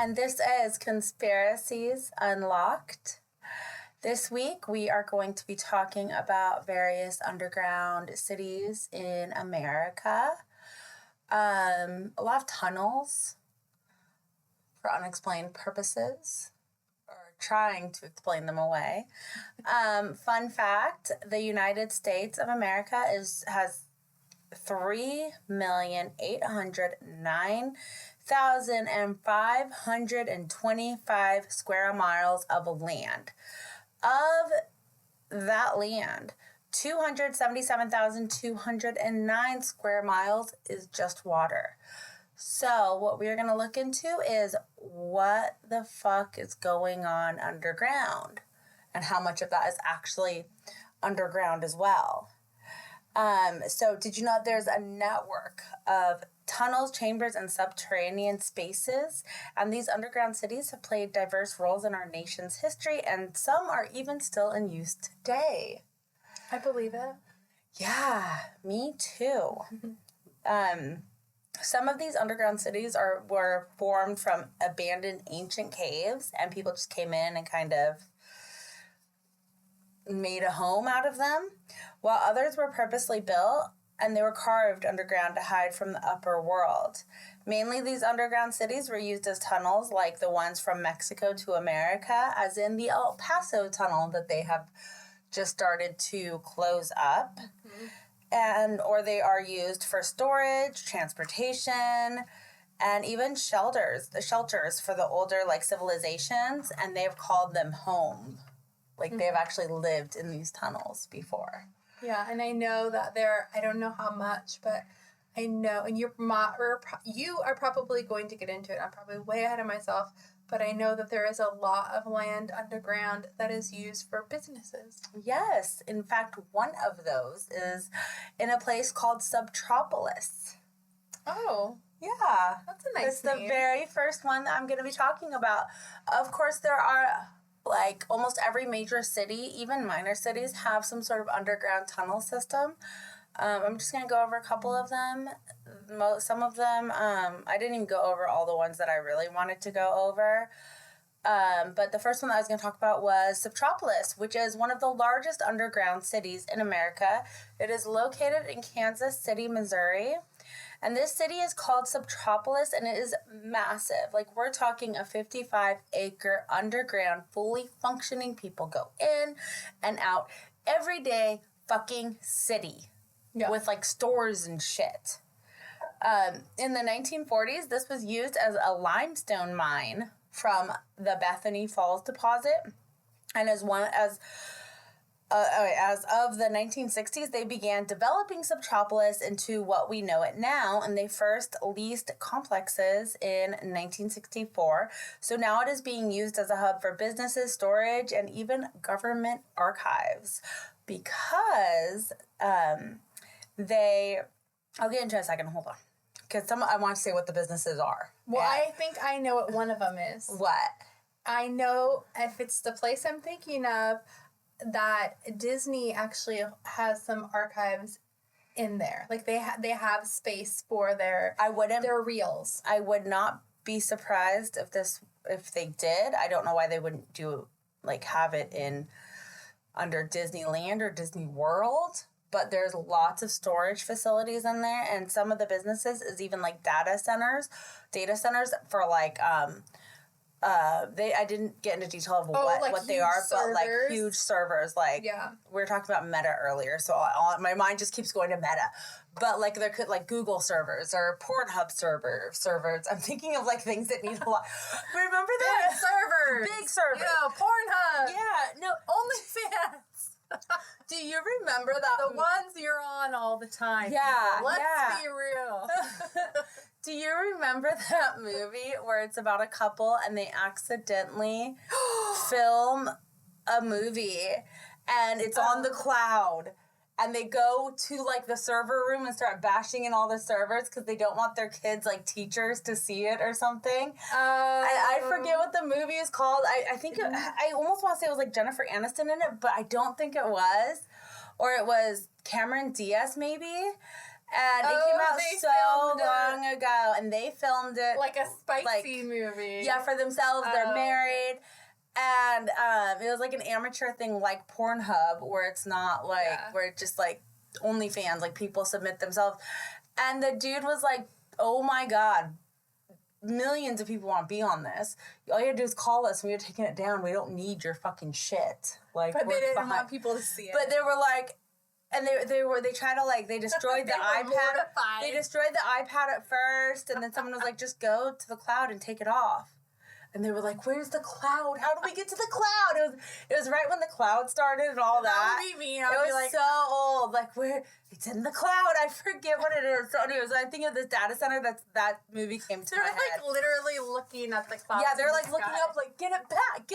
and this is Conspiracies Unlocked. This week, we are going to be talking about various underground cities in America. A lot of tunnels for unexplained purposes, or trying to explain them away. Fun fact, the United States of America has 3,809,525 square miles of land. Of that land, 277,209 square miles is just water. So what we're going to look into is what the fuck is going on underground and how much of that is actually underground as well. So did you know there's a network of tunnels, chambers, and subterranean spaces? And these underground cities have played diverse roles in our nation's history, and some are even still in use today. I believe it. Yeah, me too. Some of these underground cities were formed from abandoned ancient caves, and people just came in and kind of made a home out of them, while others were purposely built and they were carved underground to hide from the upper world. Mainly these underground cities were used as tunnels, like the ones from Mexico to America, as in the El Paso tunnel that they have just started to close up. Or they are used for storage, transportation, and even shelters for the older civilizations, and they've called them home. They've actually lived in these tunnels before. Yeah, and I know that I don't know how much, but I know, and you are probably going to get into it. I'm probably way ahead of myself, but I know that there is a lot of land underground that is used for businesses. Yes. In fact, one of those is in a place called Subtropolis. Oh. Yeah. That's a nice name. It's the very first one that I'm going to be talking about. Of course, there are... almost every major city, even minor cities, have some sort of underground tunnel system. I'm just going to go over a couple of them. Some of them, I didn't even go over all the ones that I really wanted to go over. But the first one that I was going to talk about was Subtropolis, which is one of the largest underground cities in America. It is located in Kansas City, Missouri. And this city is called Subtropolis, and it is massive. We're talking a 55-acre underground, fully functioning, people go in and out every day fucking city. Yeah. With, stores and shit. In the 1940s, this was used as a limestone mine from the Bethany Falls deposit. And as of the 1960s, they began developing Subtropolis into what we know it now, and they first leased complexes in 1964. So now it is being used as a hub for businesses, storage, and even government archives. Because I'll get into it in a second, hold on. Because I want to say what the businesses are. Well, I think I know what one of them is. What? I know if it's the place I'm thinking of, that Disney actually has some archives in there. They have space for their reels. I would not be surprised if they did. I don't know why they wouldn't do have it under Disneyland or Disney World, but there's lots of storage facilities in there, and some of the businesses is even data centers for I didn't get into detail of what they are, servers. But huge servers. We were talking about Meta earlier, so my mind just keeps going to Meta. But there could Google servers or Pornhub servers. I'm thinking of things that need a lot. Remember that? Big servers. Yeah, Pornhub. Yeah, no, OnlyFans. Do you remember that? The ones you're on all the time. Yeah. Let's be real. Do you remember that movie where it's about a couple and they accidentally film a movie and it's on the cloud and they go to the server room and start bashing in all the servers because they don't want their kids teachers to see it or something? I forget what the movie is called. I think I almost want to say it was Jennifer Aniston in it, but I don't think it was. Or it was Cameron Diaz maybe. And it came out so long ago, and they filmed it like a spicy movie. Yeah, for themselves. They're married. And it was like an amateur thing like Pornhub, where it's not like, where it's just like OnlyFans, like people submit themselves. And the dude was like, oh my God, millions of people want to be on this. All you have to do is call us when you're taking it down. We don't need your fucking shit. Like, but they didn't want people to see it. But they were like, and they tried to like, they destroyed the iPad. Mortified. They destroyed the iPad at first, and then someone was like, just go to the cloud and take it off. And they were like, where's the cloud? How do we get to the cloud? It was right when the cloud started and all that. That would be me. It was like, so old. Like, it's in the cloud. I forget what it is. So anyways, I think of this data center that movie came to my head. They're like literally looking at the cloud. Yeah, they're like looking up like, get it back.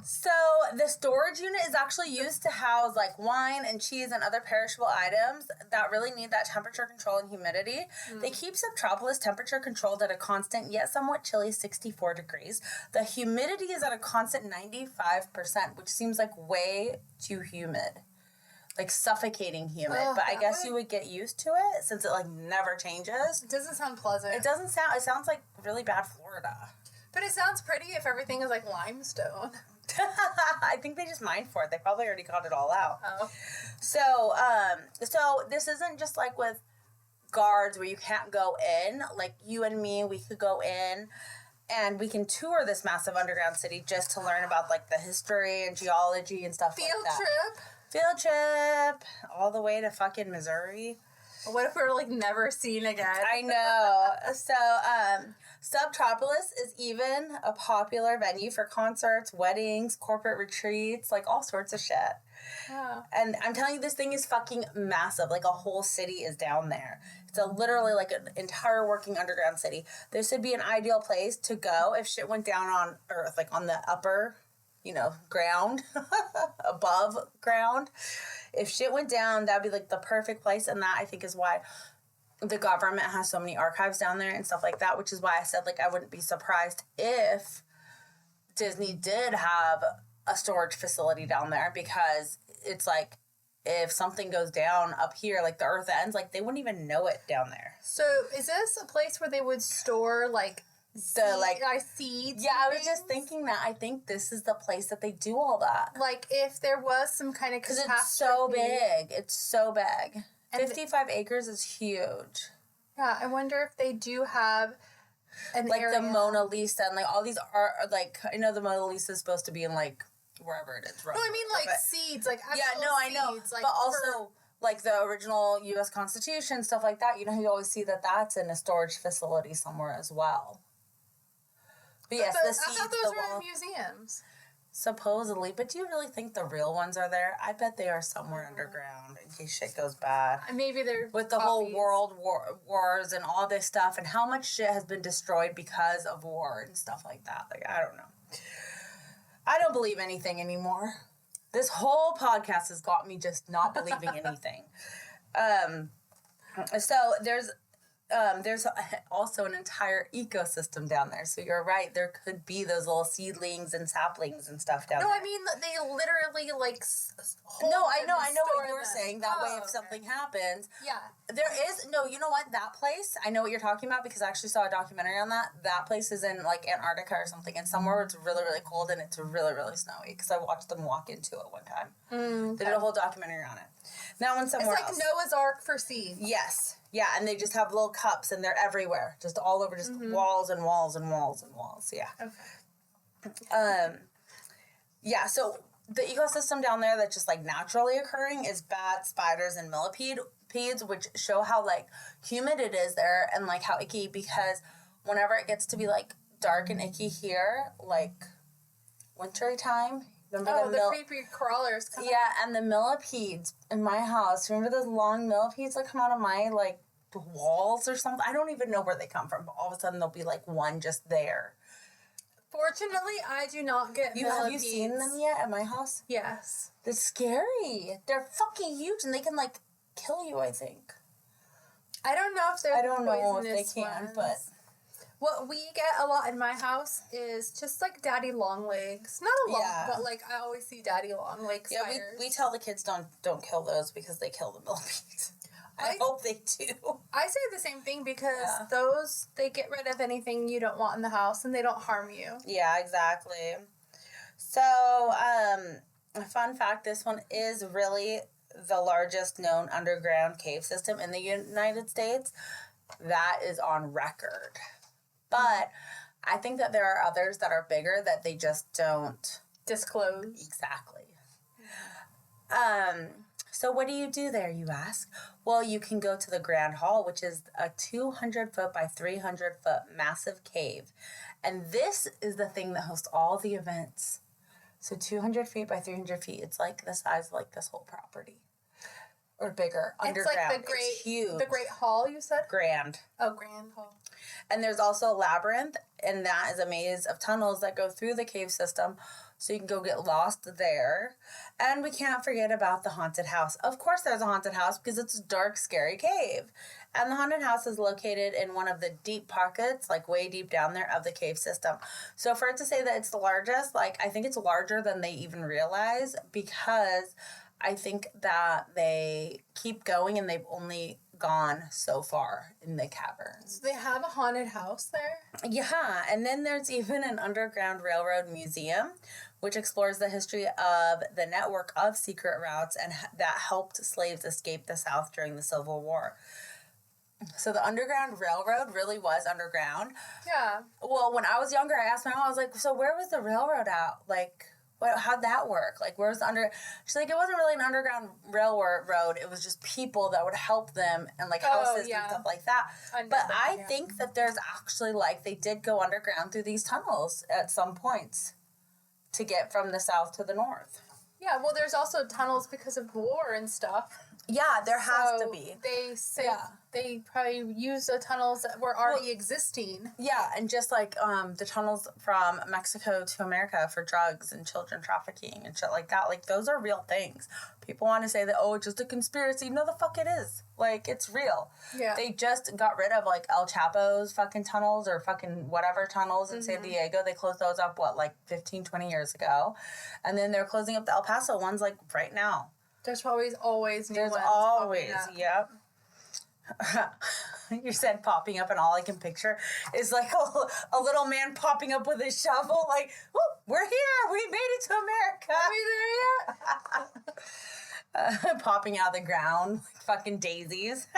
So the storage unit is actually used to house like wine and cheese and other perishable items that really need that temperature control and humidity. They keep Subtropolis temperature controlled at a constant yet somewhat chilly 64 degrees. The humidity is at a constant 95%, which seems like way too humid. Like suffocating humid. But I guess you would get used to it since it like never changes. It doesn't sound pleasant. It sounds like really bad Florida. But it sounds pretty if everything is like limestone. I think they just mined for it. They probably already got it all out. Oh. So this isn't just like with guards where you can't go in. Like you and me, we could go in and we can tour this massive underground city just to learn about like the history and geology and stuff like that. Field trip all the way to fucking Missouri. What if we're like never seen again? I know. So, Subtropolis is even a popular venue for concerts, weddings, corporate retreats, like all sorts of shit. Oh. And I'm telling you, this thing is fucking massive. Like a whole city is down there. It's literally like an entire working underground city. This would be an ideal place to go if shit went down on Earth, like on the upper, ground, above ground. If shit went down, that'd be like the perfect place. And that I think is why the government has so many archives down there and stuff like that, which is why I said like I wouldn't be surprised if Disney did have a storage facility down there, because it's like if something goes down up here, like the earth ends, like they wouldn't even know it down there. So is this a place where they would store like seeds? Yeah, I was just thinking that. I think this is the place that they do all that. Like if there was some kind of catastrophe. Because it's so big. It's so big. And 55 acres is huge. Yeah, I wonder if they do have an like area. The Mona Lisa and like all these art. Like I know the Mona Lisa is supposed to be in like wherever it is. No, I mean like seeds, like actual I know. seeds, like but also like the original U.S. Constitution, stuff like that. You always see that that's in a storage facility somewhere as well. But yes, the seeds. I thought those were in museums. Supposedly, but do you really think the real ones are there? I bet they are somewhere underground in case shit goes bad. Maybe they're with the whole world wars and all this stuff, and how much shit has been destroyed because of war and stuff like that. Like, I don't know. I don't believe anything anymore. This whole podcast has got me just not believing anything. So there's also an entire ecosystem down there. So you're right. There could be those little seedlings and saplings and stuff down there. No, I mean, they literally, like, hold No, I know what you were them. saying. That way, if something happens. Yeah. There is, no, you know what? That place, I know what you're talking about because I actually saw a documentary on that. That place is in, like, Antarctica or something. And somewhere where it's really, really cold and it's really, really snowy. Because I watched them walk into it one time. Okay. They did a whole documentary on it. That one's somewhere else. It's like Noah's Ark for seeds. Yes. Yeah, and they just have little cups, and they're everywhere. Just all over, just walls and walls and walls and walls. Yeah. Okay. Yeah, so the ecosystem down there that's just, like, naturally occurring is bats, spiders, and millipedes, which show how, like, humid it is there and, like, how icky, because whenever it gets to be, like, dark and icky here, like, wintry time... Remember the creepy crawlers. Yeah, and the millipedes in my house. Remember those long millipedes that come out of my, like, walls or something? I don't even know where they come from, but all of a sudden there'll be, like, one just there. Fortunately, I do not get millipedes. Have you seen them yet at my house? Yes. They're scary. They're fucking huge, and they can, like, kill you, I think. I don't know if they're I don't know if they can, but... What we get a lot in my house is just like daddy long legs. Not a lot, but like I always see daddy long legs spiders. Yeah, we tell the kids don't kill those because they kill the millipedes. I hope they do. I say the same thing because those, they get rid of anything you don't want in the house and they don't harm you. Yeah, exactly. So, a fun fact, this one is really the largest known underground cave system in the United States. That is on record. But I think that there are others that are bigger that they just don't disclose. Exactly. So what do you do there, you ask? Well, you can go to the Grand Hall, which is a 200-foot by 300-foot massive cave. And this is the thing that hosts all the events. So 200 feet by 300 feet, it's like the size of like this whole property. Or bigger, underground. It's like it's huge. The Great Hall, you said? Grand. Oh, Grand Hall. And there's also a labyrinth, and that is a maze of tunnels that go through the cave system, so you can go get lost there. And we can't forget about the haunted house. Of course there's a haunted house because it's a dark, scary cave. And the haunted house is located in one of the deep pockets, like way deep down there of the cave system. So for it to say that it's the largest, like I think it's larger than they even realize, because I think that they keep going and they've only gone so far in the caverns. So they have a haunted house there? Yeah, and then there's even an underground railroad museum, which explores the history of the network of secret routes and that helped slaves escape the South during the Civil War. So the Underground Railroad really was underground. Yeah. Well, when I was younger, I asked my mom, I was like, so where was the railroad at? Like, how'd that work? Like, where's the she's like, it wasn't really an underground railroad. It was just people that would help them and, like, houses and stuff like that. But I think that there's actually, like, they did go underground through these tunnels at some points to get from the south to the north. Yeah, well, there's also tunnels because of war and stuff. Yeah, there has to be. They say they probably used the tunnels that were already existing. Yeah, and just like the tunnels from Mexico to America for drugs and children trafficking and shit like that. Like, those are real things. People want to say that, oh, it's just a conspiracy. No, the fuck it is. Like, it's real. Yeah. They just got rid of, like, El Chapo's fucking tunnels or fucking whatever tunnels in San Diego. They closed those up, 15, 20 years ago. And then they're closing up the El Paso ones, like, right now. There's always new ones. There's always, yep. You said popping up, and all I can picture is like a little man popping up with a shovel, like, oh, we're here, we made it to America. Are we there yet? Popping out of the ground, like fucking daisies,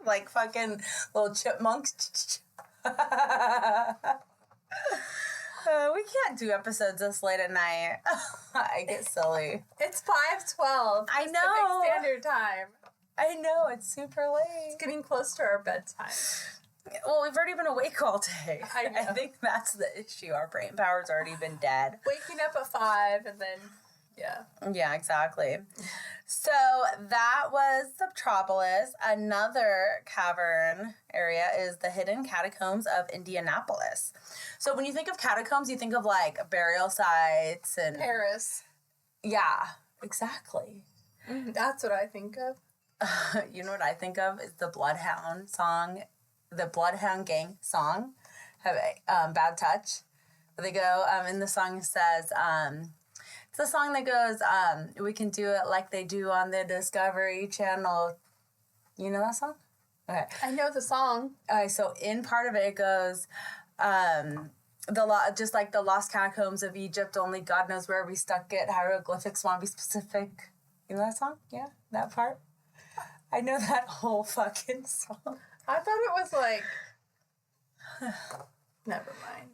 like fucking little chipmunks. We can't do episodes this late at night. I get silly. It's 5:12. I know. Pacific Standard Time. I know, it's super late. It's getting close to our bedtime. Well, we've already been awake all day. I know. I think that's the issue. Our brain power's already been dead. Waking up at 5 and then, yeah. Yeah, exactly. So that was Subtropolis. Another cavern area is the hidden catacombs of Indianapolis. So when you think of catacombs, you think of like burial sites and... Paris. Yeah, exactly. That's what I think of. You know what I think of is the Bloodhound song, the Bloodhound Gang song, Bad Touch. They go, in the song it says, it's a song that goes, we can do it like they do on the Discovery Channel. You know that song? Okay. I know the song. So in part of it goes, just like the lost catacombs of Egypt, only God knows where we stuck it, hieroglyphics want to be specific. You know that song? Yeah, that part? I know that whole fucking song. I thought it was like... Never mind.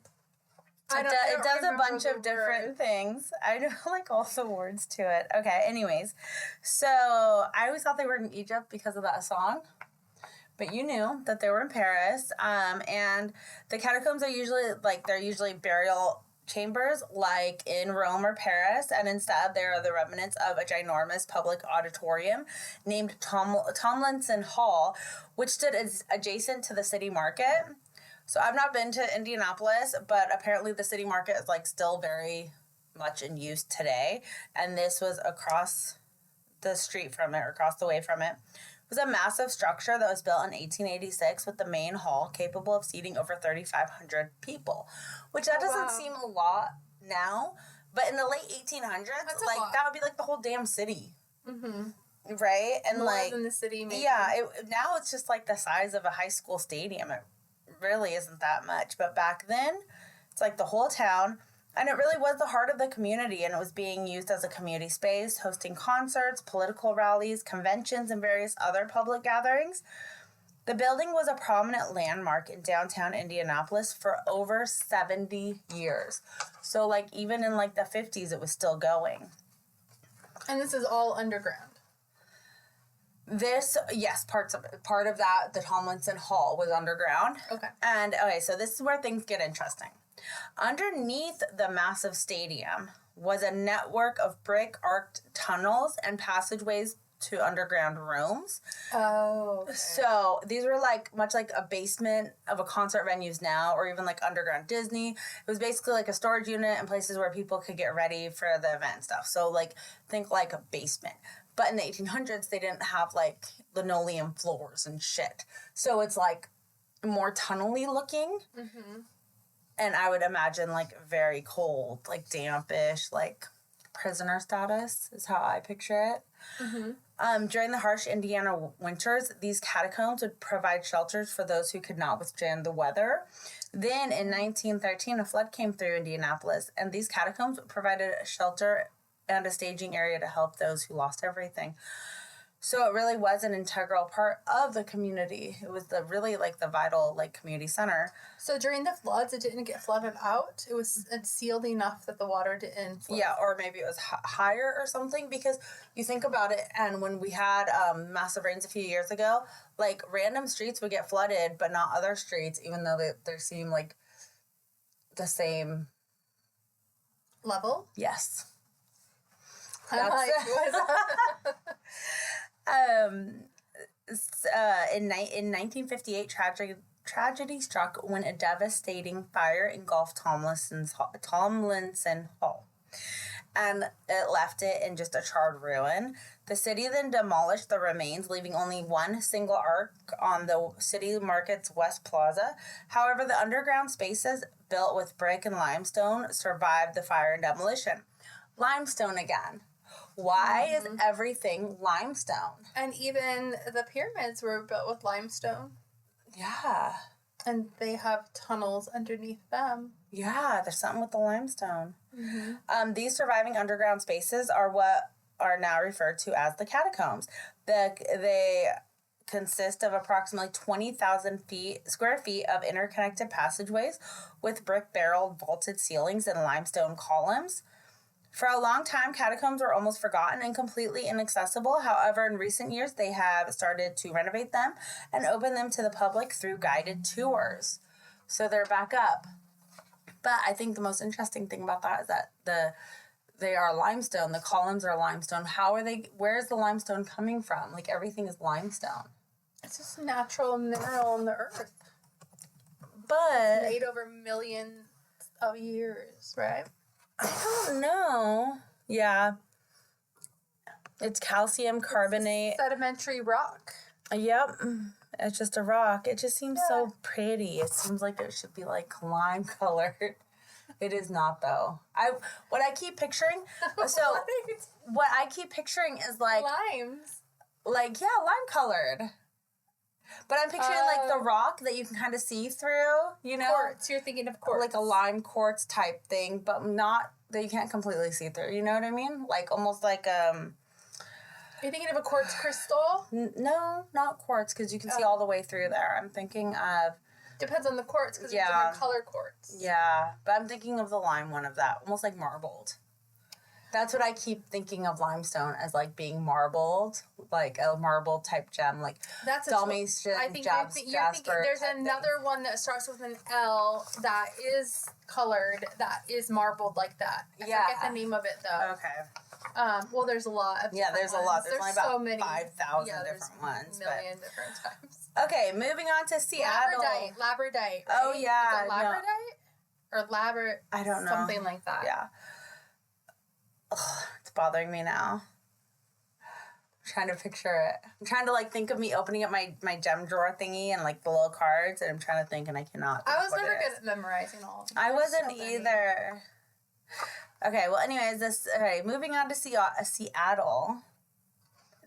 It does a bunch of different things. I know, like, all the words to it. Okay, anyways. So, I always thought they were in Egypt because of that song. But you knew that they were in Paris. And the catacombs are usually burial chambers like in Rome or Paris, and instead they are the remnants of a ginormous public auditorium named Tomlinson Hall, which stood adjacent to the city market. So I've not been to Indianapolis, but apparently the city market is like still very much in use today, and this was across the street from it, or across the way from it, It was a massive structure that was built in 1886 with the main hall capable of seating over 3,500 people, which that doesn't seem a lot now, but in the late 1800s, that would be like the whole damn city. Mm-hmm. Right? And more than the city, maybe. Yeah, now it's just like the size of a high school stadium. It really isn't that much, but back then, it's like the whole town. And it really was the heart of the community, and it was being used as a community space, hosting concerts, political rallies, conventions, and various other public gatherings. The building was a prominent landmark in downtown Indianapolis for over 70 years. So, like, even in, like, the 50s, it was still going. And this is all underground? Yes, part of that, the Tomlinson Hall was underground. Okay. And, so this is where things get interesting. Underneath the massive stadium was a network of brick-arced tunnels and passageways to underground rooms. Oh. Okay. So these were like much like a basement of a concert venues now, or even like underground Disney. It was basically like a storage unit and places where people could get ready for the event and stuff. So like think like a basement. But in the 1800s, they didn't have like linoleum floors and shit. So it's like more tunnely looking. Mm-hmm. And I would imagine, like, very cold, like, dampish, like, prisoner status is how I picture it. Mm-hmm. During the harsh Indiana winters, these catacombs would provide shelters for those who could not withstand the weather. Then, in 1913, a flood came through Indianapolis, and these catacombs provided a shelter and a staging area to help those who lost everything. So it really was an integral part of the community. It was the vital, like, community center. So during the floods, it didn't get flooded out? It's sealed enough that the water didn't flood? Yeah, or maybe it was higher or something, because you think about it, and when we had massive rains a few years ago, like, random streets would get flooded, but not other streets, even though they seem like the same level? Yes. I'm like, in 1958, tragedy struck when a devastating fire engulfed Tomlinson Hall, and it left it in just a charred ruin. The city then demolished the remains, leaving only one single arc on the city market's West Plaza. However, the underground spaces, built with brick and limestone, survived the fire and demolition. Limestone again. Why is everything limestone? And even the pyramids were built with limestone. Yeah. And they have tunnels underneath them. Yeah, there's something with the limestone. Mm-hmm. These surviving underground spaces are what are now referred to as the catacombs. They consist of approximately 20,000 square feet of interconnected passageways with brick-barreled vaulted ceilings and limestone columns. For a long time, catacombs were almost forgotten and completely inaccessible. However, in recent years, they have started to renovate them and open them to the public through guided tours. So they're back up. But I think the most interesting thing about that is that they are limestone. The columns are limestone. Where is the limestone coming from? Like, everything is limestone. It's just a natural mineral in the earth. But it's made over millions of years, right? I don't know. Yeah. It's calcium carbonate. It's a sedimentary rock. Yep. It's just a rock. It just seems so pretty. It seems like it should be like lime colored. It is not, though. What I keep picturing is like limes. Like, yeah, lime colored. But I'm picturing, like, the rock that you can kind of see through, you know? Quartz. You're thinking of quartz. Like a lime quartz type thing, but not that you can't completely see through. You know what I mean? Like, almost like, Are you thinking of a quartz crystal? No, not quartz, because you can see all the way through there. I'm thinking of... Depends on the quartz, because there's different color quartz. Yeah, but I'm thinking of the lime one of that. Almost like marbled. That's what I keep thinking of limestone as, like, being marbled, like a marble type gem, like Dalmatian, Jasper. There's another one that starts with an L that is colored, that is marbled like that. I forget the name of it, though. Okay. Well, there's a lot of there's ones. a lot. There's only about so many. 5,000 different ones. Million different types. Okay, moving on to Seattle. Labradite, right? Oh, yeah. Is it labradite? Or labradite? I don't know. Something like that. Yeah. Ugh, it's bothering me now. trying to picture it. I'm trying to like think of me opening up my gem drawer thingy and like the little cards, and I'm trying to think, and I cannot. I was never good at memorizing all of them. I wasn't either. Okay, well, anyways, moving on to Seattle.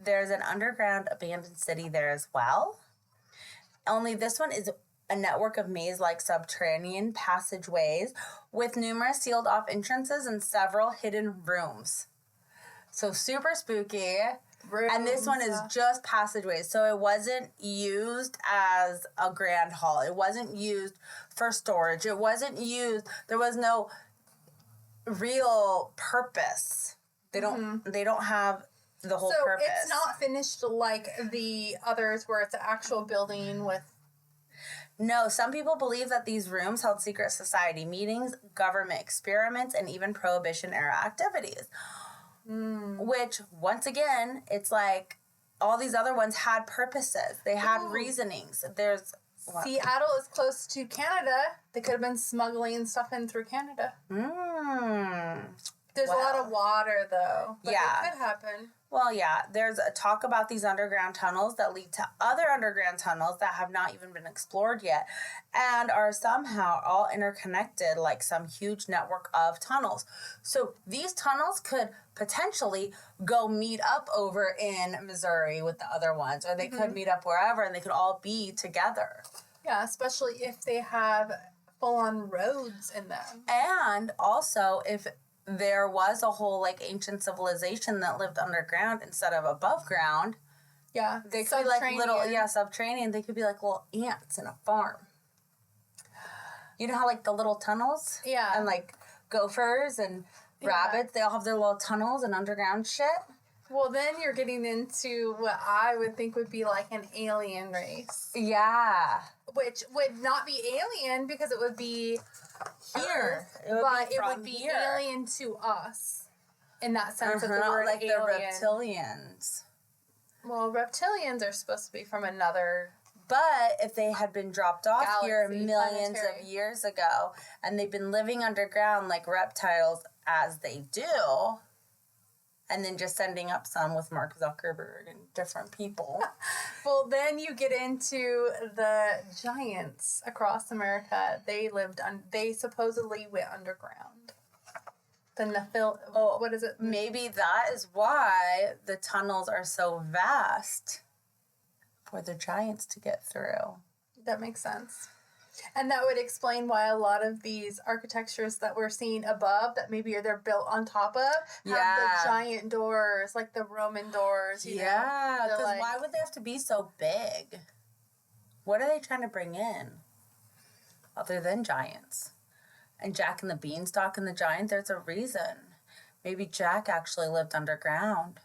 There's an underground abandoned city there as well. Only this one is a network of maze-like subterranean passageways with numerous sealed-off entrances and several hidden rooms. So super spooky. And this one is just passageways. So it wasn't used as a grand hall. It wasn't used for storage. It wasn't used. There was no real purpose. They don't have the whole purpose. So it's not finished like the others where it's an actual building with... No, some people believe that these rooms held secret society meetings, government experiments, and even Prohibition-era activities. Which, once again, it's like all these other ones had purposes. They had reasonings. There's... What? Seattle is close to Canada. They could have been smuggling stuff in through Canada. There's a lot of water, though. But it could happen. Well, yeah. There's a talk about these underground tunnels that lead to other underground tunnels that have not even been explored yet and are somehow all interconnected like some huge network of tunnels. So these tunnels could potentially go meet up over in Missouri with the other ones, or they could meet up wherever, and they could all be together. Yeah, especially if they have full-on roads in them. And also, if there was a whole, like, ancient civilization that lived underground instead of above ground. Yeah. They could be, like, subterranean. They could be, like, little ants in a farm. You know how, like, the little tunnels? Yeah. And, like, gophers and rabbits, they all have their little tunnels and underground shit. Well, then you're getting into what I would think would be, like, an alien race. Yeah. Which would not be alien because it would be... Here, it would be alien to us in that sense of the word like alien. the reptilians. Well, reptilians are supposed to be from another. But if they had been dropped off here millions planetary. of years ago, and they've been living underground like reptiles as they do, and then just sending up some with Mark Zuckerberg and different people. Well, then you get into the giants across America. They supposedly went underground. What is it? Maybe that is why the tunnels are so vast for the giants to get through. That makes sense. And that would explain why a lot of these architectures that we're seeing above, that maybe they're built on top of, have the giant doors, like the Roman doors. Yeah, because why would they have to be so big? What are they trying to bring in? Other than giants. And Jack and the Beanstalk and the giant, there's a reason. Maybe Jack actually lived underground.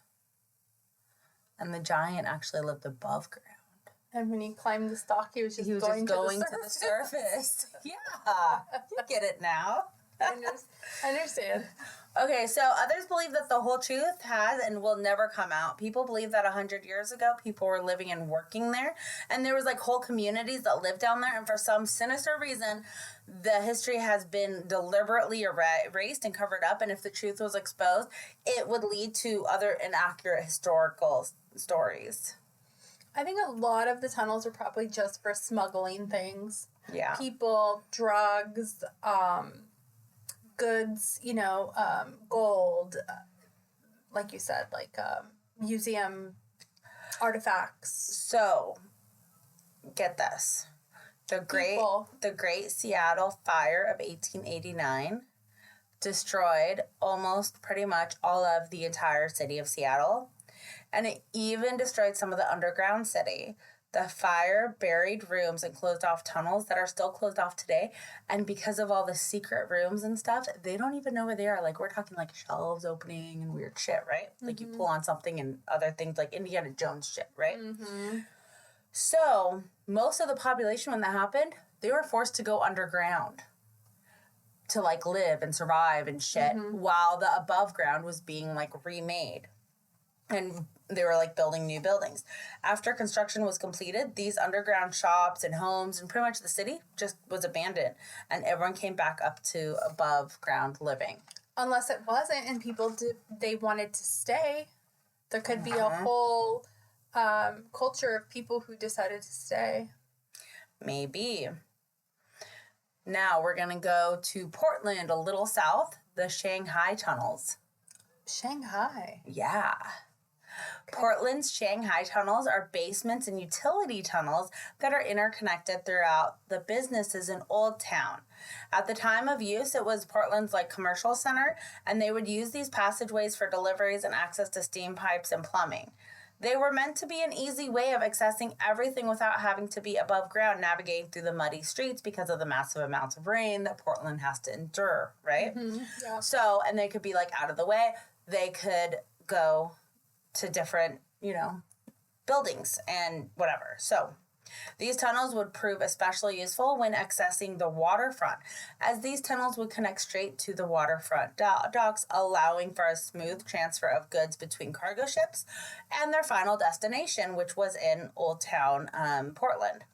And the giant actually lived above ground. And when he climbed the stalk, he was just going to the surface. Yeah, you get it now. I understand. Okay, so others believe that the whole truth has and will never come out. People believe that 100 years ago, people were living and working there. And there was like whole communities that lived down there. And for some sinister reason, the history has been deliberately erased and covered up. And if the truth was exposed, it would lead to other inaccurate historical stories. I think a lot of the tunnels are probably just for smuggling things. Yeah. People, drugs, goods, gold, like you said, like museum artifacts. So, get this. The Great Seattle Fire of 1889 destroyed almost pretty much all of the entire city of Seattle. And it even destroyed some of the underground city. The fire buried rooms and closed off tunnels that are still closed off today. And because of all the secret rooms and stuff, they don't even know where they are. Like, we're talking like shelves opening and weird shit, right? Mm-hmm. Like, you pull on something and other things like Indiana Jones shit, right? Mm-hmm. So, most of the population when that happened, they were forced to go underground to, like, live and survive and shit while the above ground was being, like, remade. And they were, like, building new buildings. After construction was completed, these underground shops and homes and pretty much the city just was abandoned. And everyone came back up to above ground living. Unless it wasn't and people they wanted to stay. There could be a whole culture of people who decided to stay. Maybe. Now we're going to go to Portland, a little south, the Shanghai tunnels. Shanghai? Yeah. Okay. Portland's Shanghai tunnels are basements and utility tunnels that are interconnected throughout the businesses in Old Town. At the time of use, it was Portland's commercial center, and they would use these passageways for deliveries and access to steam pipes and plumbing. They were meant to be an easy way of accessing everything without having to be above ground navigating through the muddy streets because of the massive amounts of rain that Portland has to endure, right? Mm-hmm. Yeah. So, and they could be out of the way. They could go to different, buildings and whatever. So these tunnels would prove especially useful when accessing the waterfront, as these tunnels would connect straight to the waterfront docks, allowing for a smooth transfer of goods between cargo ships and their final destination, which was in Old Town, Portland.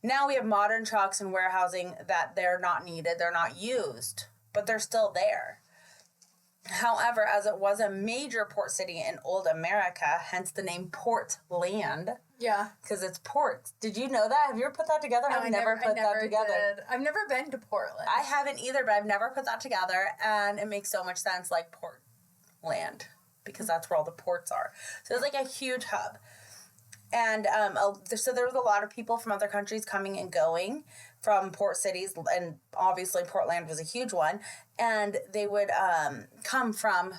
Now we have modern trucks and warehousing that they're not needed, they're not used, but they're still there. However, as it was a major port city in old America, hence the name Portland. Yeah. Because it's ports. Did you know that? Have you ever put that together? No, I've never put that together. Did. I've never been to Portland. I haven't either, but I've never put that together, and it makes so much sense, Portland, because that's where all the ports are. So it's a huge hub. And so there was a lot of people from other countries coming and going from port cities, and obviously Portland was a huge one. And they would come from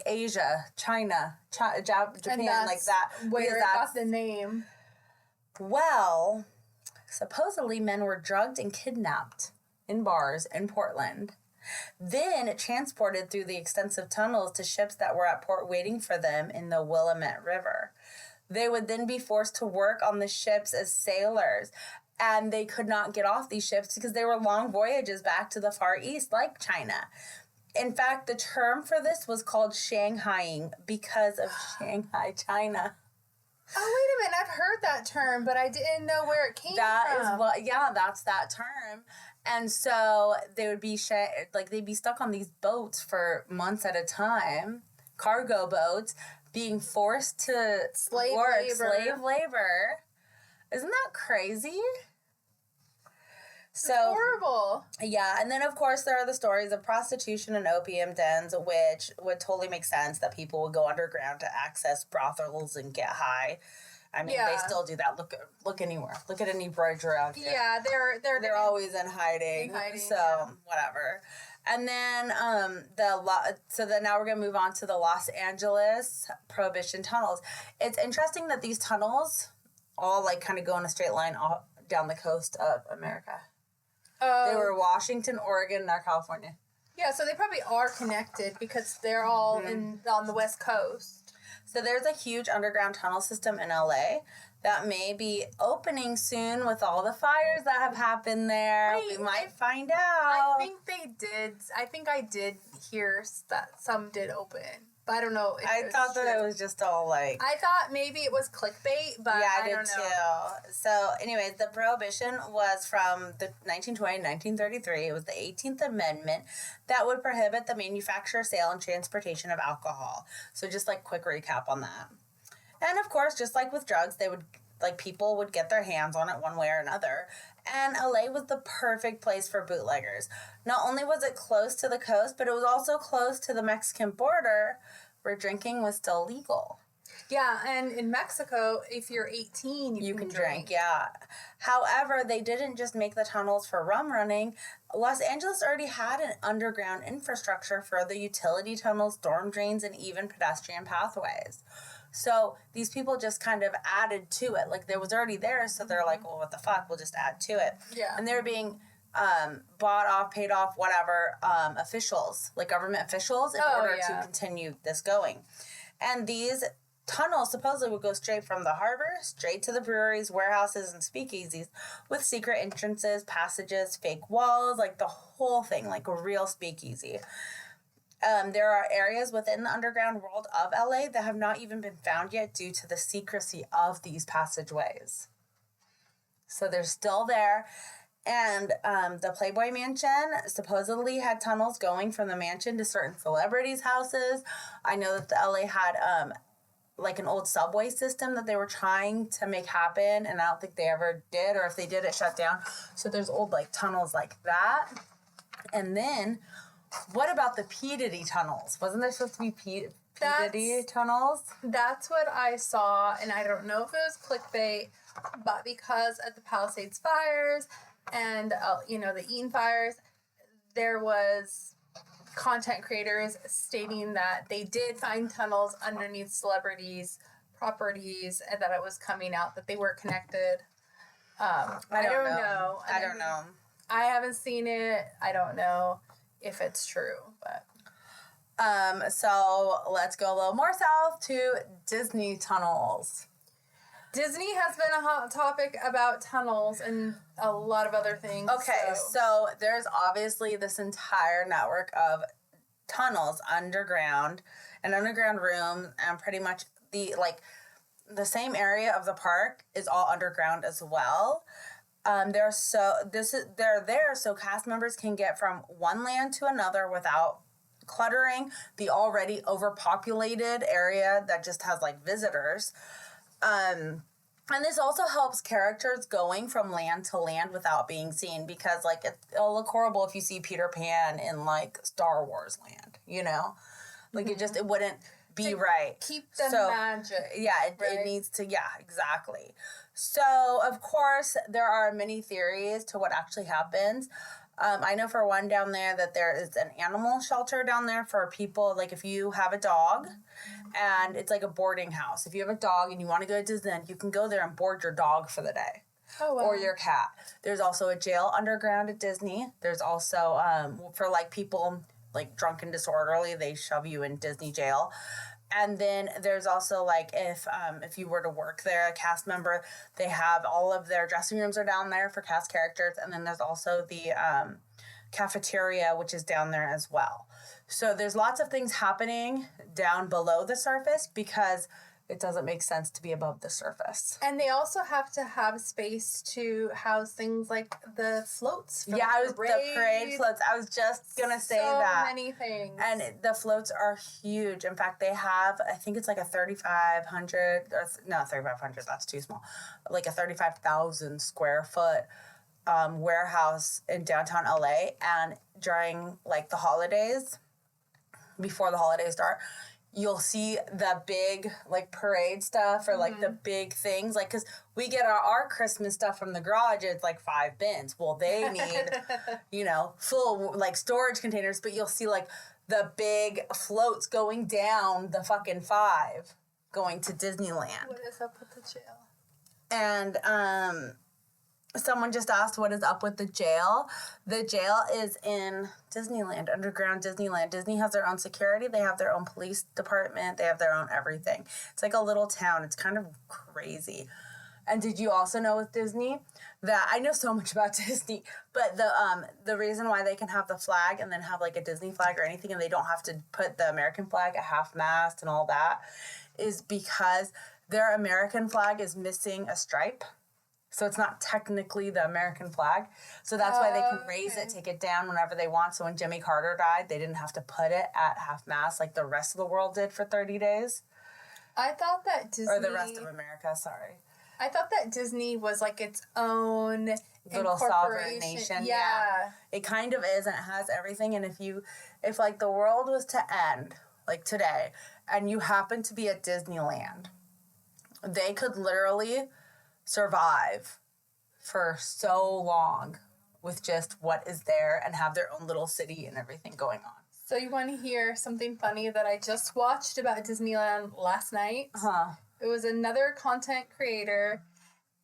Asia, China, Japan, like that. Where it got the name. Well, supposedly men were drugged and kidnapped in bars in Portland. Then transported through the extensive tunnels to ships that were at port waiting for them in the Willamette River. They would then be forced to work on the ships as sailors, and they could not get off these ships because they were long voyages back to the Far East, like China. In fact, the term for this was called Shanghaiing because of Shanghai, China. Oh, wait a minute. I've heard that term, but I didn't know where it came from. That's that term. And so they would be, they'd be stuck on these boats for months at a time, cargo boats, being forced to slave labor. Isn't that crazy? So it's horrible. Yeah, and then of course there are the stories of prostitution and opium dens, which would totally make sense that people would go underground to access brothels and get high. I mean, They still do that. Look anywhere. Look at any bridge around here. Yeah, they're always in hiding. Whatever. And then now we're gonna move on to the Los Angeles Prohibition tunnels. It's interesting that these tunnels all kind of go in a straight line all down the coast of America. They were Washington, Oregon, and now California. Yeah, so they probably are connected because they're all on the West Coast. So there's a huge underground tunnel system in LA that may be opening soon with all the fires that have happened there. We might find out. I think they did. I think I did hear that some did open. But I don't know if I thought that it was just all I thought maybe it was clickbait, but yeah, I don't know. Too. So anyways, the prohibition was from the 1920 1933. It was the 18th Amendment that would prohibit the manufacture, sale, and transportation of alcohol. So just quick recap on that. And of course, just like with drugs, they would people would get their hands on it one way or another. And LA was the perfect place for bootleggers. Not only was it close to the coast, but it was also close to the Mexican border where drinking was still legal. Yeah, and in Mexico, if you're 18, you can drink. Yeah. However, they didn't just make the tunnels for rum running. Los Angeles already had an underground infrastructure for the utility tunnels, storm drains, and even pedestrian pathways. So these people just kind of added to it. There was already there, so they're well, what the fuck? We'll just add to it. Yeah. And they're being bought off, paid off, whatever, officials, government officials, in order to continue this going. And these tunnels supposedly would go straight from the harbor, straight to the breweries, warehouses, and speakeasies, with secret entrances, passages, fake walls, the whole thing, a real speakeasy. There are areas within the underground world of LA that have not even been found yet due to the secrecy of these passageways. So they're still there. And the Playboy Mansion supposedly had tunnels going from the mansion to certain celebrities' houses. I know that the LA had like an old subway system that they were trying to make happen, and I don't think they ever did, or if they did, it shut down. So there's old like tunnels like that. And then, what about the P. Diddy tunnels? Wasn't there supposed to be P. Diddy tunnels? That's what I saw, and I don't know if it was clickbait, but because of the Palisades fires and the Eaton fires, there was content creators stating that they did find tunnels underneath celebrities' properties and that it was coming out that they were connected. I don't know. I don't know. I haven't seen it. I don't know if it's true, but. So let's go a little more south to Disney tunnels. Disney has been a hot topic about tunnels and a lot of other things. Okay, so there's obviously this entire network of tunnels underground and underground rooms, and pretty much the same area of the park is all underground as well. They're there so cast members can get from one land to another without cluttering the already overpopulated area that just has like visitors. And this also helps characters going from land to land without being seen, because like it'll look horrible if you see Peter Pan in like Star Wars land, like it wouldn't be right. Keep the magic. Yeah, it needs to. Yeah, exactly. So of course there are many theories to what actually happens. I know for one down there that there is an animal shelter down there for people, like if you have a dog, and it's like a boarding house. If you have a dog and you want to go to Disneyland, you can go there and board your dog for the day. Oh, wow. Or your cat. There's also a jail underground at Disney. There's also, for like people like drunk and disorderly, they shove you in Disney jail. And then there's also like if you were to work there, a cast member, they have all of their dressing rooms are down there for cast characters, and then there's also the cafeteria, which is down there as well. So there's lots of things happening down below the surface because it doesn't make sense to be above the surface. And they also have to have space to house things like the floats. The parade floats. I was just going to say that. So many things. And the floats are huge. In fact, they have, I think it's like a 3,500, not 3,500, that's too small, like a 35,000 square foot warehouse in downtown LA. And during like the holidays, before the holidays start, you'll see the big, like, parade stuff or, like, the big things. Like, because we get our Christmas stuff from the garage, it's, like, 5 bins. Well, they need, full, like, storage containers. But you'll see, like, the big floats going down the fucking 5 going to Disneyland. What is up with the jail? And, someone just asked what is up with the jail. The jail is in Disneyland, underground Disneyland. Disney has their own security. They have their own police department. They have their own everything. It's like a little town. It's kind of crazy. And did you also know with Disney that I know so much about Disney, but the reason why they can have the flag and then have like a Disney flag or anything, and they don't have to put the American flag at half-mast and all that, is because their American flag is missing a stripe. So it's not technically the American flag. So that's why they can raise it, take it down whenever they want. So when Jimmy Carter died, they didn't have to put it at half-mast like the rest of the world did for 30 days. I thought that Disney... Or the rest of America, sorry. I thought that Disney was like its own little sovereign nation. Yeah. It kind of is, and it has everything. And if like the world was to end, like today, and you happen to be at Disneyland, they could literally survive for so long with just what is there and have their own little city and everything going on. So you want to hear something funny that I just watched about Disneyland last night? Uh-huh. It was another content creator,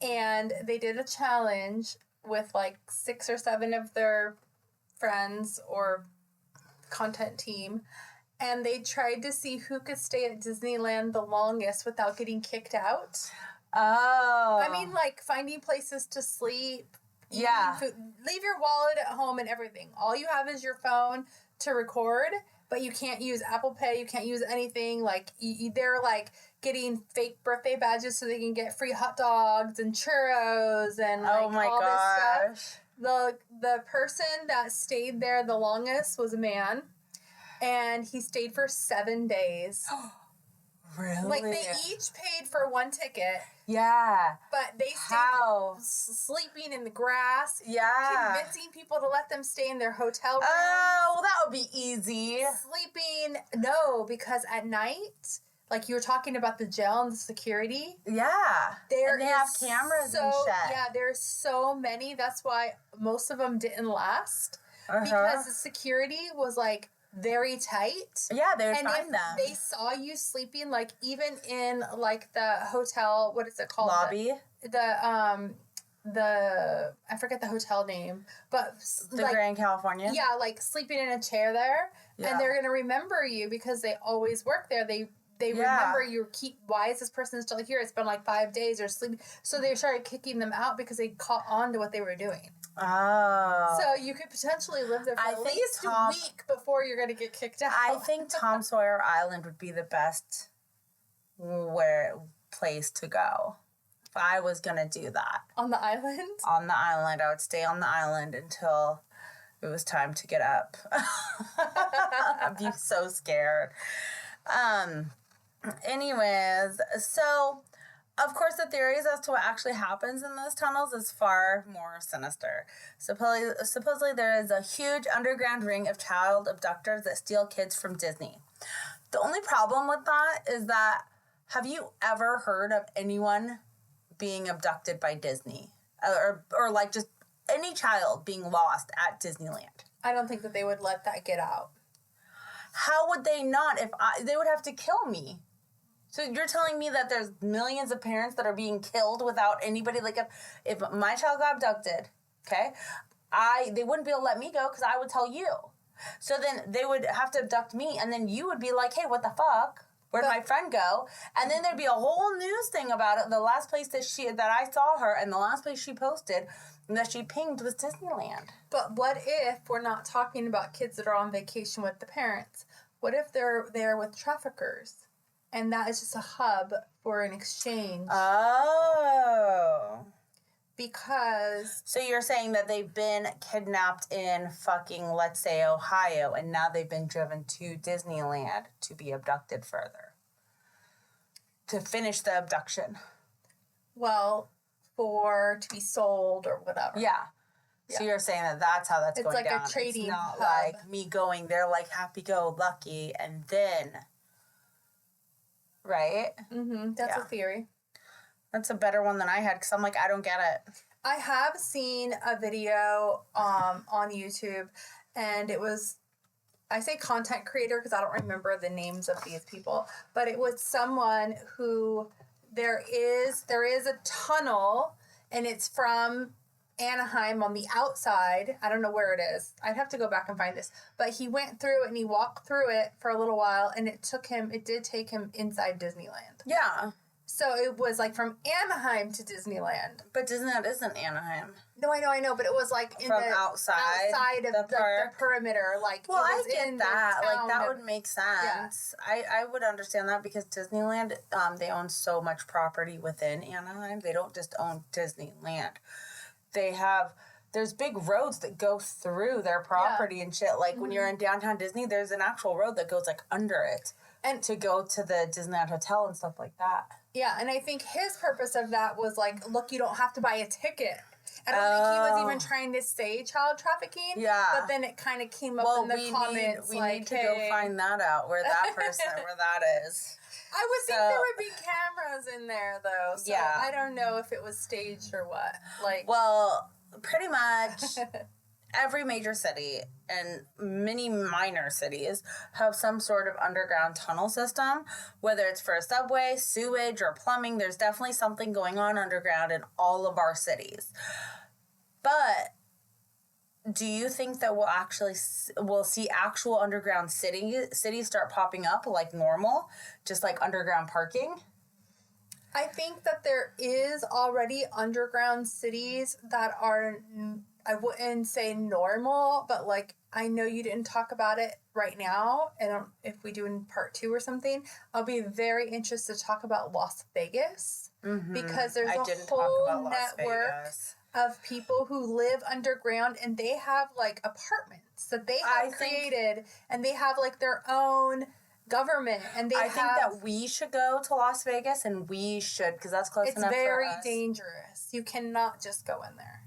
and they did a challenge with like 6 or 7 of their friends or content team, and they tried to see who could stay at Disneyland the longest without getting kicked out. Oh. I mean, like, finding places to sleep. Yeah. Leave your wallet at home and everything. All you have is your phone to record, but you can't use Apple Pay. You can't use anything. Like, they're, like, getting fake birthday badges so they can get free hot dogs and churros and, like, all this stuff. The person that stayed there the longest was a man, and he stayed for 7 days. Really? Like, they each paid for one ticket. Yeah. But they stayed sleeping in the grass. Yeah. Convincing people to let them stay in their hotel rooms. Oh, well, that would be easy. Sleeping. No, because at night, like you were talking about the jail and the security. Yeah. And they have cameras and shit. Yeah, there's so many. That's why most of them didn't last. Because the security was, like, very tight. Yeah, they would find them. They saw you sleeping, like, even in, like, the hotel, what is it called? Lobby? I forget the hotel name, but the Grand California? Yeah, like, sleeping in a chair there. Yeah. And they're going to remember you because they always work there. They remember you. Why is this person still here? It's been like 5 days or sleeping. So they started kicking them out because they caught on to what they were doing. Oh. So you could potentially live there for at least a week before you're going to get kicked out. I think Tom Sawyer Island would be the best place to go. If I was going to do that. On the island? On the island. I would stay on the island until it was time to get up. I'd be so scared. Anyways, so... Of course, the theories as to what actually happens in those tunnels is far more sinister. Supposedly, there is a huge underground ring of child abductors that steal kids from Disney. The only problem with that is that, have you ever heard of anyone being abducted by Disney? Or like just any child being lost at Disneyland? I don't think that they would let that get out. How would they not? They would have to kill me. So you're telling me that there's millions of parents that are being killed without anybody, like if my child got abducted, okay, they wouldn't be able to let me go because I would tell you. So then they would have to abduct me, and then you would be like, hey, what the fuck? Where'd my friend go? And then there'd be a whole news thing about it. The last place that I saw her and the last place she posted that she pinged was Disneyland. But what if we're not talking about kids that are on vacation with the parents? What if they're there with traffickers? And that is just a hub for an exchange. Oh. Because... So you're saying that they've been kidnapped in fucking, let's say, Ohio, and now they've been driven to Disneyland to be abducted further. To finish the abduction. Well, to be sold or whatever. Yeah. So you're saying that that's how that's going down. It's like a trading hub. It's not hub. like me going there like happy-go-lucky and then... Right? Mm-hmm. That's a theory. That's a better one than I had because I'm like, I don't get it. I have seen a video on YouTube, and it was, I say content creator because I don't remember the names of these people, but it was someone who there is a tunnel, and it's from Anaheim on the outside. I don't know where it is. I'd have to go back and find this. But he went through it and he walked through it for a little while, and it did take him inside Disneyland. Yeah. So it was like from Anaheim to Disneyland. But Disneyland isn't Anaheim. No, I know, but it was like outside of the perimeter. Like, well, it was I get in that. Like, that would make sense. Yeah. I would understand that because Disneyland, they own so much property within Anaheim. They don't just own Disneyland. There's big roads that go through their property and shit. Like, when you're in downtown Disney, there's an actual road that goes, like, under it. And to go to the Disneyland Hotel and stuff like that. Yeah, and I think his purpose of that was, like, look, you don't have to buy a ticket. I don't think he was even trying to say child trafficking. Yeah. But then it kind of came up in the comments. We need to go find that out, where that person, where that is. I would think there would be cameras in there, though. So yeah. I don't know if it was staged or what. Like, well, pretty much every major city and many minor cities have some sort of underground tunnel system, whether it's for a subway, sewage, or plumbing. There's definitely something going on underground in all of our cities. But do you think that we'll see actual underground cities start popping up like normal, just like underground parking? I think that there is already underground cities that are, I wouldn't say normal, but like, I know you didn't talk about it right now, and if we do in part 2 or something, I'll be very interested to talk about Las Vegas, because there's a whole network of people who live underground, and they have like apartments that they have created, and they have like their own government, and they think that we should go to Las Vegas, and we should, because that's close enough for us. It's very dangerous. You cannot just go in there.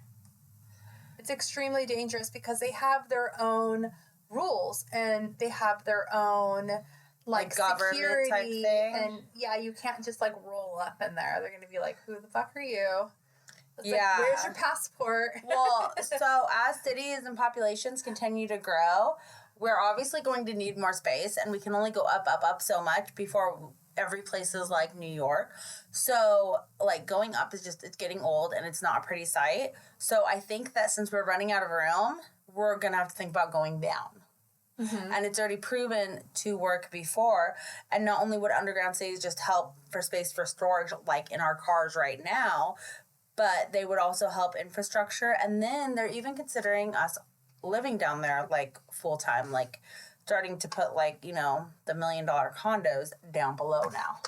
It's extremely dangerous because they have their own rules, and they have their own like government security type thing. And yeah, you can't just like roll up in there. They're gonna be like, "Who the fuck are you?" It's yeah. Like, where's your passport? Well, so as cities and populations continue to grow, we're obviously going to need more space, and we can only go up so much before every place is like New York. So, like, going up is just, it's getting old, and it's not a pretty sight. So I think that since we're running out of room, we're going to have to think about going down. Mm-hmm. And it's already proven to work before. And not only would underground cities just help for space for storage, like in our cars right now, but they would also help infrastructure. And then they're even considering us living down there, like, full-time, like, starting to put, like, you know, the $1 million condos down below now.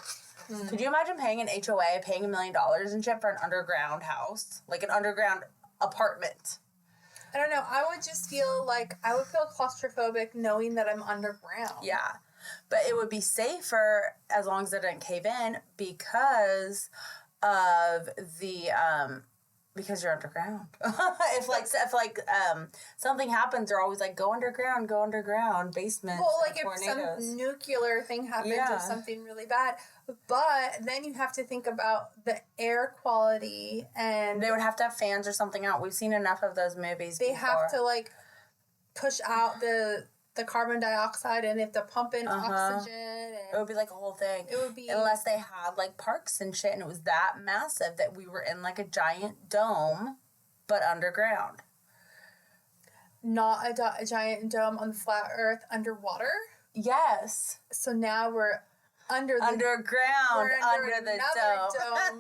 Mm. Could you imagine paying an HOA, paying $1 million and shit for an underground house? Like, an underground apartment. I don't know. I would just feel like, I would feel claustrophobic knowing that I'm underground. Yeah. But it would be safer as long as it didn't cave in because of the, because you're underground. if something happens, they're always like, go underground, basement. Well, like if some nuclear thing happens or something really bad. But then you have to think about the air quality, and they would have to have fans or something out. We've seen enough of those movies They before. have to like push out the carbon dioxide, and if to pump in oxygen. And it would be like a whole thing. It would be. Unless they had like parks and shit, and it was that massive that we were in like a giant dome, but underground. Not a giant dome on the flat earth underwater? Yes. So now we're underground under the dome.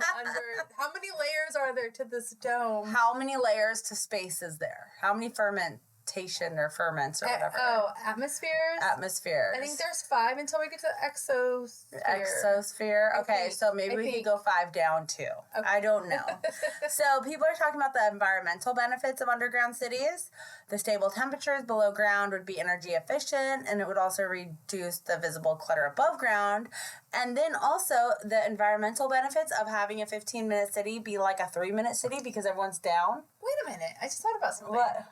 How many layers are there to this dome? How many layers to space is there? How many fermentation or ferments or whatever? Atmospheres? Atmospheres. I think there's 5 until we get to the exosphere. Okay, so maybe we could go 5 down too. Okay. I don't know. So people are talking about the environmental benefits of underground cities. The stable temperatures below ground would be energy efficient, and it would also reduce the visible clutter above ground. And then also the environmental benefits of having a 15-minute city be like a 3-minute city because everyone's down. Wait a minute. I just thought about something. What?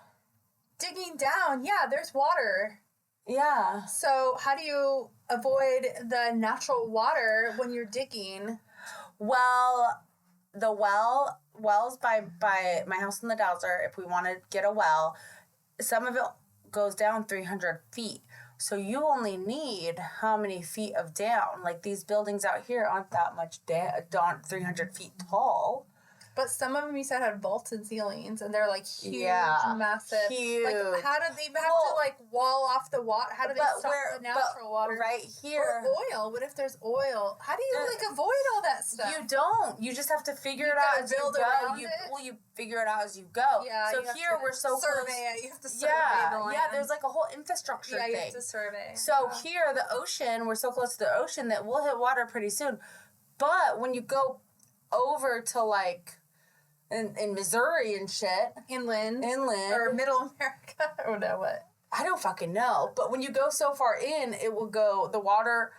Digging down. Yeah, there's water. Yeah. So how do you avoid the natural water when you're digging? Well, the wells by my house in the Dowser, if we want to get a well, some of it goes down 300 feet. So you only need how many feet of down? Like these buildings out here aren't that much down 300 feet tall. But some of them you said had vaulted ceilings, and they're like huge, massive. Huge. Like, how do they have to like wall off the water? How do they stop the natural water? Right here. Or oil. What if there's oil? How do you avoid all that stuff? You don't. You just have to figure it out as you go. You figure it out as you go. Yeah. So here we're so survey close. it. You have to survey the land. Yeah. There's like a whole infrastructure thing. Yeah, you have to survey. So here, the ocean, we're so close to the ocean that we'll hit water pretty soon. But when you go over to like in Missouri and shit. Inland. Or middle America. Or no, what? I don't fucking know. But when you go so far in, it will go, the water,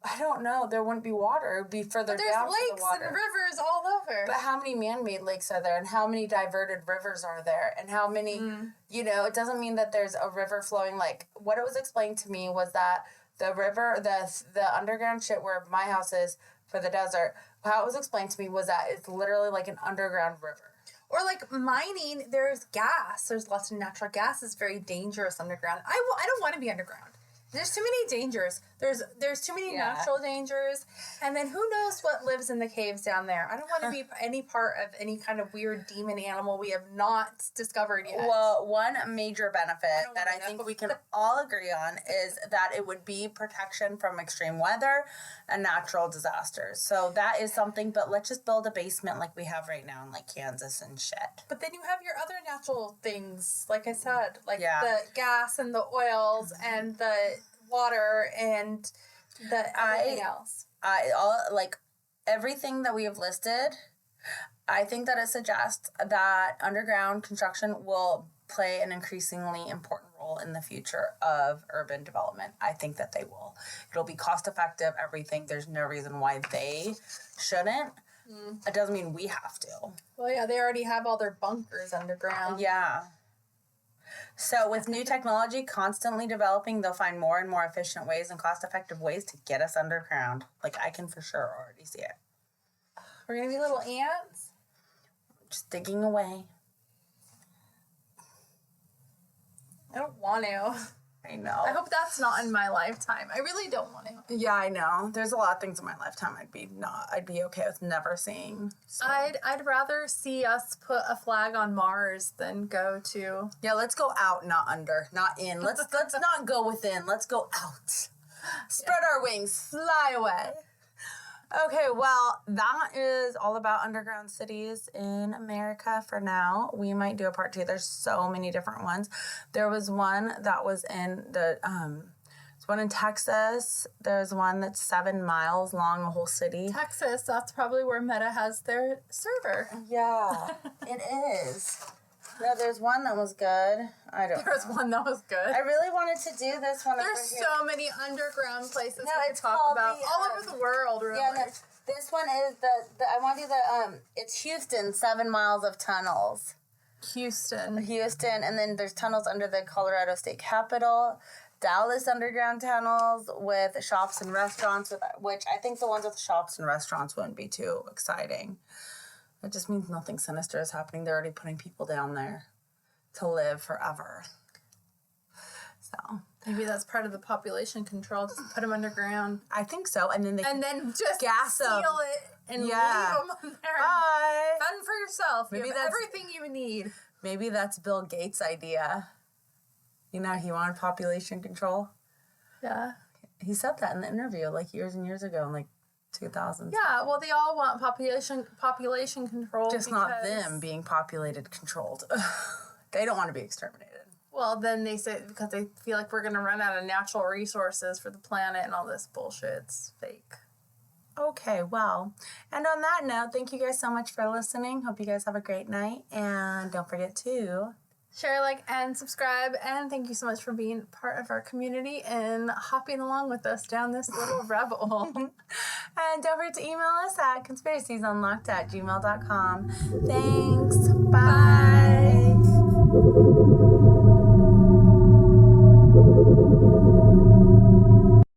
I don't know, there wouldn't be water. It would be further down to the water. There's lakes and rivers all over. But how many man-made lakes are there? And how many diverted rivers are there? And how many, you know, it doesn't mean that there's a river flowing. Like, what it was explained to me was that the river, the underground shit where my house is for the desert, how it was explained to me was that it's literally like an underground river. Or like mining, there's gas. There's lots of natural gas. It's very dangerous underground. I don't want to be underground. There's too many dangers. There's too many natural dangers. And then who knows what lives in the caves down there. I don't want to be any part of any kind of weird demon animal we have not discovered yet. Well, one major benefit that I think we can all agree on is that it would be protection from extreme weather and natural disasters. So that is something, but let's just build a basement like we have right now in like Kansas and shit. But then you have your other natural things, like I said, like the gas and the oils and the water and everything else. Everything that we have listed, I think that it suggests that underground construction will play an increasingly important role in the future of urban development. I think that they will. It'll be cost effective, everything. There's no reason why they shouldn't. It doesn't mean we have to. Well, yeah, they already have all their bunkers underground. Yeah. So with new technology constantly developing, they'll find more and more efficient ways and cost-effective ways to get us underground. Like, I can for sure already see it. We're going to be little ants. Just digging away. I don't want to. I know. I hope that's not in my lifetime. I really don't want to. Yeah, I know. There's a lot of things in my lifetime I'd be okay with never seeing. So. I'd rather see us put a flag on Mars than go to. Yeah, let's go out, not under, not in. Let's not go within. Let's go out. Spread our wings, fly away. Okay, well, that is all about underground cities in America for now. We might do a part 2. There's so many different ones. There was one that was in the, there's one in Texas. There's one that's 7 miles long, a whole city. Texas, that's probably where Meta has their server. Yeah, it is. No, there's one that was good. I don't know. There was one that was good. I really wanted to do this one. There's so many underground places No, we it's can talk called about the, all over the world, really. Yeah, no, this one is the I want to do the it's Houston, 7 miles of tunnels. Houston, and then there's tunnels under the Colorado State Capitol. Dallas underground tunnels with shops and restaurants, which I think the ones with shops and restaurants wouldn't be too exciting. It just means nothing sinister is happening. They're already putting people down there to live forever. So maybe that's part of the population control. Just put them underground. I think so, and then just gas seal them. it and leave Yeah. them on there. Bye. Fun for yourself. Maybe You have that's- everything you need. Maybe that's Bill Gates' idea. You know, he wanted population control. Yeah. He said that in the interview, like years and years ago, in like 2000s. Yeah. Well, they all want population control. Just not them being populated, controlled. They don't want to be exterminated. Well, then they say because they feel like we're going to run out of natural resources for the planet and all this bullshit. It's fake. Okay, well, and on that note, thank you guys so much for listening. Hope you guys have a great night, and don't forget to share, like, and subscribe, and thank you so much for being part of our community and hopping along with us down this little rabbit hole. And don't forget to email us at conspiracysunlocked@gmail.com. Thanks. Bye.